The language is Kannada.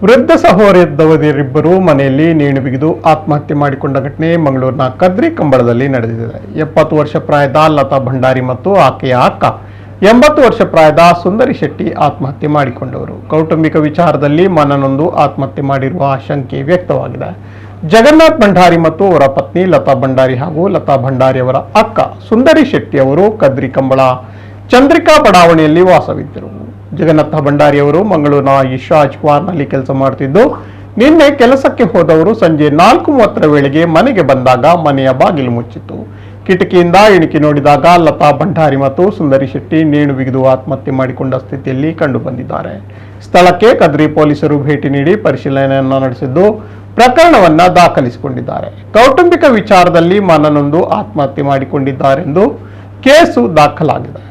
ವೃದ್ಧ ಸಹೋದರಿಬ್ಬರು ಮನೆಯಲ್ಲಿ ನೇಣು ಬಿಗಿದು ಆತ್ಮಹತ್ಯೆ ಮಾಡಿಕೊಂಡ ಘಟನೆ ಮಂಗಳೂರಿನ ಕದ್ರಿ ಕಂಬಳದಲ್ಲಿ ನಡೆದಿದೆ. 70 ವರ್ಷ ಪ್ರಾಯದ ಲತಾ ಭಂಡಾರಿ ಮತ್ತು ಆಕೆಯ ಅಕ್ಕ 80 ವರ್ಷ ಪ್ರಾಯದ ಸುಂದರಿ ಶೆಟ್ಟಿ ಆತ್ಮಹತ್ಯೆ ಮಾಡಿಕೊಂಡವರು. ಕೌಟುಂಬಿಕ ವಿಚಾರದಲ್ಲಿ ಮನನೊಂದು ಆತ್ಮಹತ್ಯೆ ಮಾಡಿರುವ ಆಶಂಕೆ ವ್ಯಕ್ತವಾಗಿದೆ. ಜಗನ್ನಾಥ್ ಭಂಡಾರಿ ಮತ್ತು ಅವರ ಪತ್ನಿ ಲತಾ ಭಂಡಾರಿ ಹಾಗೂ ಲತಾ ಭಂಡಾರಿ ಅವರ ಅಕ್ಕ ಸುಂದರಿ ಶೆಟ್ಟಿ ಅವರು ಕದ್ರಿ ಕಂಬಳ ಚಂದ್ರಿಕಾ ಬಡಾವಣೆಯಲ್ಲಿ ವಾಸವಿದ್ದರು. ಜಗನ್ನಾಥ ಭಂಡಾರಿ ಅವರು ಮಂಗಳೂರಿನ ಇಶಾಜ್ ಬಾರ್ನಲ್ಲಿ ಕೆಲಸ ಮಾಡುತ್ತಿದ್ದು, ನಿನ್ನೆ ಕೆಲಸಕ್ಕೆ ಹೋದವರು ಸಂಜೆ 4:30 ವೇಳೆಗೆ ಮನೆಗೆ ಬಂದಾಗ ಮನೆಯ ಬಾಗಿಲು ಮುಚ್ಚಿತ್ತು. ಕಿಟಕಿಯಿಂದ ಇಣುಕಿ ನೋಡಿದಾಗ ಲತಾ ಭಂಡಾರಿ ಮತ್ತು ಸುಂದರಿ ಶೆಟ್ಟಿ ನೇಣು ಬಿಗಿದು ಆತ್ಮಹತ್ಯೆ ಮಾಡಿಕೊಂಡ ಸ್ಥಿತಿಯಲ್ಲಿ ಕಂಡುಬಂದಿದ್ದಾರೆ. ಸ್ಥಳಕ್ಕೆ ಕದ್ರಿ ಪೊಲೀಸರು ಭೇಟಿ ನೀಡಿ ಪರಿಶೀಲನೆಯನ್ನ ನಡೆಸಿದ್ದು ಪ್ರಕರಣವನ್ನ ದಾಖಲಿಸಿಕೊಂಡಿದ್ದಾರೆ. ಕೌಟುಂಬಿಕ ವಿಚಾರದಲ್ಲಿ ಮನನೊಂದು ಆತ್ಮಹತ್ಯೆ ಮಾಡಿಕೊಂಡಿದ್ದಾರೆಂದು ಕೇಸು ದಾಖಲಾಗಿದೆ.